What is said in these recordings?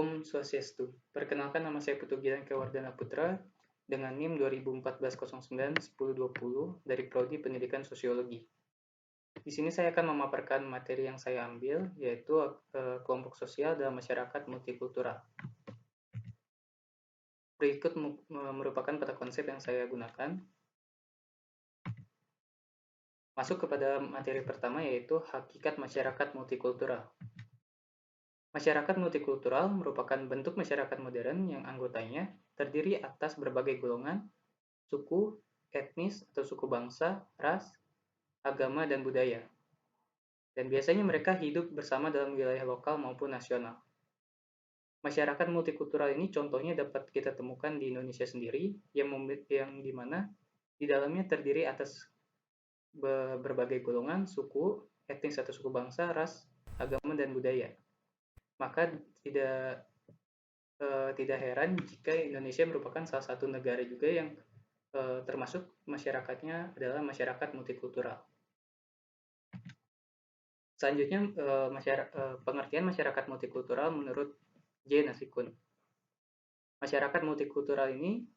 Om Swastiastu. Perkenalkan, nama saya Putu Gilang Kewardana Putra dengan NIM 2014-09-1020 dari Prodi Pendidikan Sosiologi. Di sini saya akan memaparkan materi yang saya ambil, yaitu kelompok sosial dan masyarakat multikultural. Berikut merupakan peta konsep yang saya gunakan. Masuk kepada materi pertama, yaitu hakikat masyarakat multikultural. Masyarakat multikultural merupakan bentuk masyarakat modern yang anggotanya terdiri atas berbagai golongan, suku, etnis atau suku bangsa, ras, agama, dan budaya. Dan biasanya mereka hidup bersama dalam wilayah lokal maupun nasional. Masyarakat multikultural ini contohnya dapat kita temukan di Indonesia sendiri, yang dimana di dalamnya terdiri atas berbagai golongan, suku, etnis atau suku bangsa, ras, agama, dan budaya. Maka tidak heran jika Indonesia merupakan salah satu negara juga yang termasuk masyarakatnya adalah masyarakat multikultural. Selanjutnya, pengertian masyarakat multikultural menurut J. Nasikun. Masyarakat multikultural ini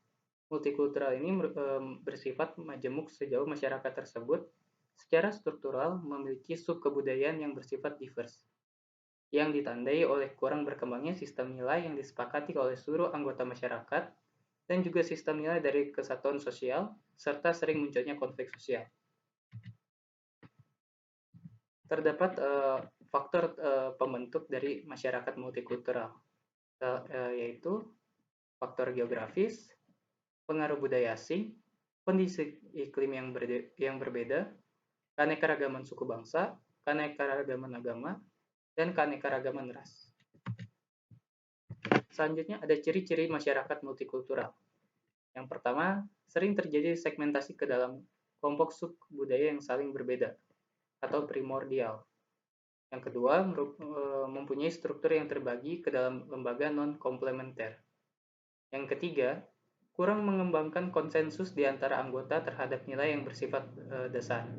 bersifat majemuk sejauh masyarakat tersebut secara struktural memiliki subkebudayaan yang bersifat divers, yang ditandai oleh kurang berkembangnya sistem nilai yang disepakati oleh seluruh anggota masyarakat dan juga sistem nilai dari kesatuan sosial, serta sering munculnya konflik sosial. Terdapat faktor pembentuk dari masyarakat multikultural, yaitu faktor geografis, pengaruh budaya asing, kondisi iklim yang berbeda, keanekaragaman suku bangsa, keanekaragaman agama, dan keanekaragaman ras. Selanjutnya ada ciri-ciri masyarakat multikultural. Yang pertama, sering terjadi segmentasi ke dalam kelompok subbudaya yang saling berbeda atau primordial. Yang kedua, mempunyai struktur yang terbagi ke dalam lembaga non-komplementer. Yang ketiga, kurang mengembangkan konsensus di antara anggota terhadap nilai yang bersifat dasar.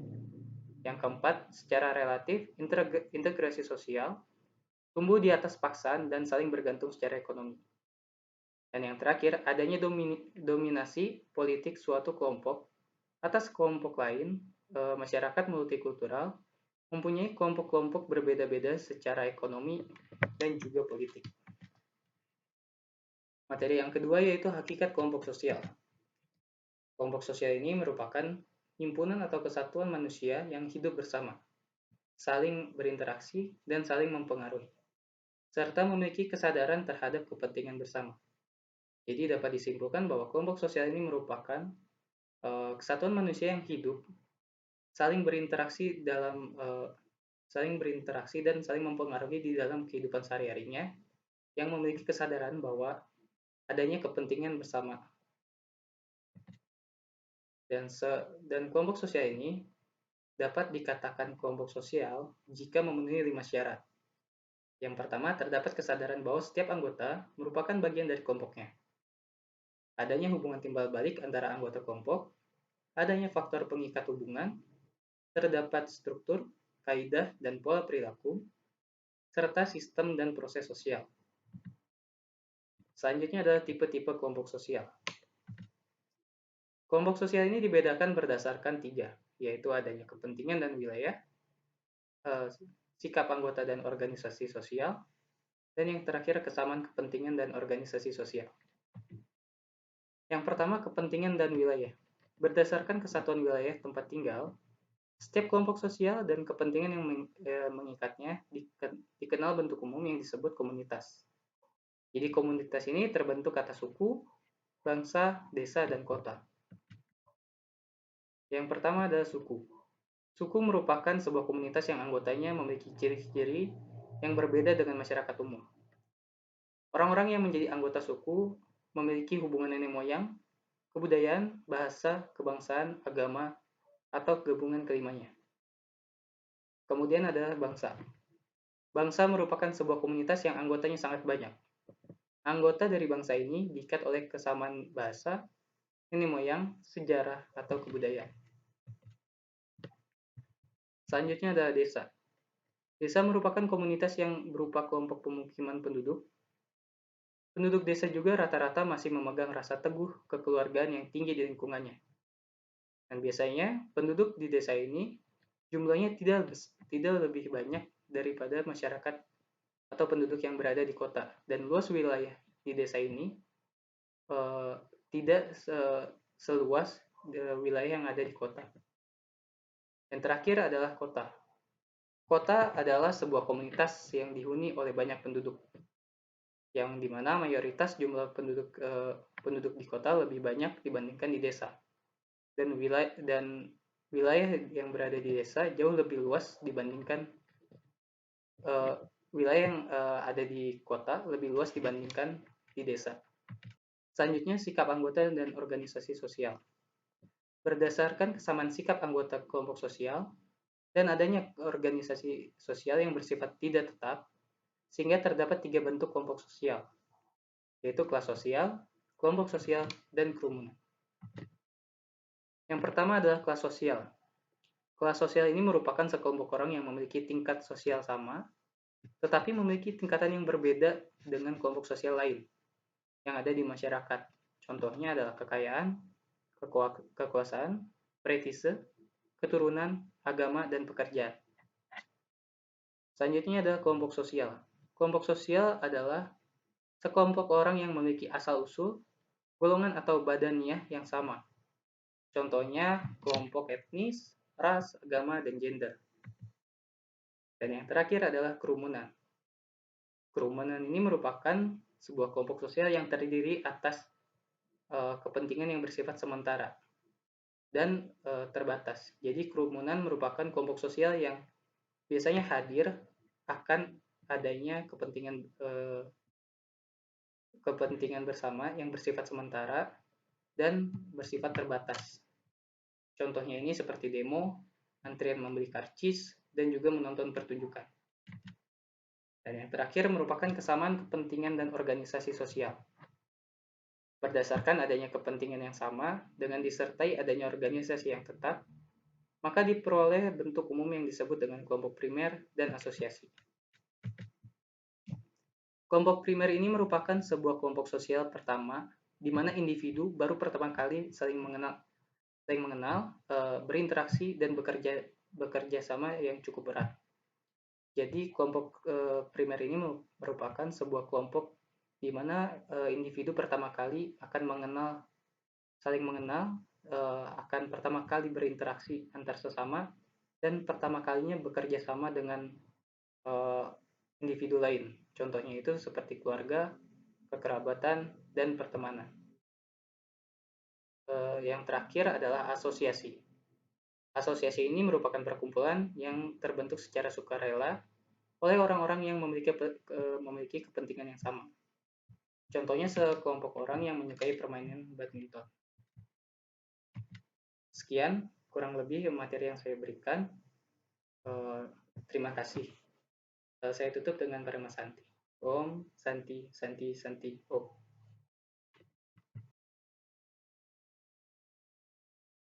Yang keempat, secara relatif, integrasi sosial tumbuh di atas paksaan dan saling bergantung secara ekonomi. Dan yang terakhir, adanya dominasi politik suatu kelompok atas kelompok lain. Masyarakat multikultural mempunyai kelompok-kelompok berbeda-beda secara ekonomi dan juga politik. Materi yang kedua yaitu hakikat kelompok sosial. Kelompok sosial ini merupakan himpunan atau kesatuan manusia yang hidup bersama, saling berinteraksi dan saling mempengaruhi, serta memiliki kesadaran terhadap kepentingan bersama. Jadi dapat disimpulkan bahwa kelompok sosial ini merupakan kesatuan manusia yang hidup, saling berinteraksi dan saling mempengaruhi di dalam kehidupan sehari-harinya, yang memiliki kesadaran bahwa adanya kepentingan bersama. Dan kelompok sosial ini dapat dikatakan kelompok sosial jika memenuhi 5 syarat. Yang pertama, terdapat kesadaran bahwa setiap anggota merupakan bagian dari kelompoknya. Adanya hubungan timbal balik antara anggota kelompok, adanya faktor pengikat hubungan, terdapat struktur, kaidah, dan pola perilaku, serta sistem dan proses sosial. Selanjutnya adalah tipe-tipe kelompok sosial. Kelompok sosial ini dibedakan berdasarkan 3, yaitu adanya kepentingan dan wilayah, sikap anggota dan organisasi sosial, dan yang terakhir kesamaan kepentingan dan organisasi sosial. Yang pertama, kepentingan dan wilayah. Berdasarkan kesatuan wilayah tempat tinggal, setiap kelompok sosial dan kepentingan yang mengikatnya dikenal bentuk umum yang disebut komunitas. Jadi komunitas ini terbentuk atas suku, bangsa, desa, dan kota. Yang pertama adalah suku. Suku merupakan sebuah komunitas yang anggotanya memiliki ciri-ciri yang berbeda dengan masyarakat umum. Orang-orang yang menjadi anggota suku memiliki hubungan nenek moyang, kebudayaan, bahasa, kebangsaan, agama, atau gabungan kelimanya. Kemudian ada bangsa. Bangsa merupakan sebuah komunitas yang anggotanya sangat banyak. Anggota dari bangsa ini diikat oleh kesamaan bahasa, nenek moyang, sejarah, atau kebudayaan. Selanjutnya adalah desa. Desa merupakan komunitas yang berupa kelompok pemukiman penduduk Penduduk desa juga rata-rata masih memegang rasa teguh kekeluargaan yang tinggi di lingkungannya. Dan biasanya penduduk di desa ini jumlahnya tidak lebih banyak daripada masyarakat atau penduduk yang berada di kota. Dan luas wilayah di desa ini eh, tidak seluas wilayah yang ada di kota. Yang terakhir adalah kota. Kota adalah sebuah komunitas yang dihuni oleh banyak penduduk, yang dimana mayoritas jumlah penduduk di kota lebih banyak dibandingkan di desa. Dan wilayah yang berada di desa jauh lebih luas dibandingkan uh, wilayah yang ada di kota lebih luas dibandingkan di desa. Selanjutnya, sikap anggota dan organisasi sosial. Berdasarkan kesamaan sikap anggota kelompok sosial dan adanya organisasi sosial yang bersifat tidak tetap, sehingga terdapat 3 bentuk kelompok sosial, yaitu kelas sosial, kelompok sosial, dan kerumunan. Yang pertama adalah kelas sosial. Kelas sosial ini merupakan sekelompok orang yang memiliki tingkat sosial sama, tetapi memiliki tingkatan yang berbeda dengan kelompok sosial lain yang ada di masyarakat. Contohnya adalah kekayaan, kekuasaan, prestise, keturunan, agama, dan pekerjaan. Selanjutnya adalah kelompok sosial. Kelompok sosial adalah sekelompok orang yang memiliki asal-usul, golongan atau badaniah yang sama. Contohnya kelompok etnis, ras, agama, dan gender. Dan yang terakhir adalah kerumunan. Kerumunan ini merupakan sebuah kelompok sosial yang terdiri atas kepentingan yang bersifat sementara dan terbatas. Jadi kerumunan merupakan kelompok sosial yang biasanya hadir akan adanya kepentingan bersama yang bersifat sementara dan bersifat terbatas. Contohnya ini seperti demo, antrian membeli karcis, dan juga menonton pertunjukan. Dan yang terakhir merupakan kesamaan kepentingan dan organisasi sosial. Berdasarkan adanya kepentingan yang sama dengan disertai adanya organisasi yang tetap, maka diperoleh bentuk umum yang disebut dengan kelompok primer dan asosiasi. Kelompok primer ini merupakan sebuah kelompok sosial pertama di mana individu baru pertama kali saling mengenal, berinteraksi dan bekerja sama yang cukup erat. Jadi kelompok primer ini merupakan sebuah kelompok di mana individu pertama kali akan saling mengenal, akan pertama kali berinteraksi antar sesama dan pertama kalinya bekerja sama dengan individu lain. Contohnya itu seperti keluarga, kekerabatan, dan pertemanan. Yang terakhir adalah asosiasi. Asosiasi ini merupakan perkumpulan yang terbentuk secara sukarela oleh orang-orang yang memiliki kepentingan yang sama. Contohnya sekelompok orang yang menyukai permainan badminton. Sekian kurang lebih materi yang saya berikan. Terima kasih. Saya tutup dengan Parama Santi. Om Santi Santi Santi Om.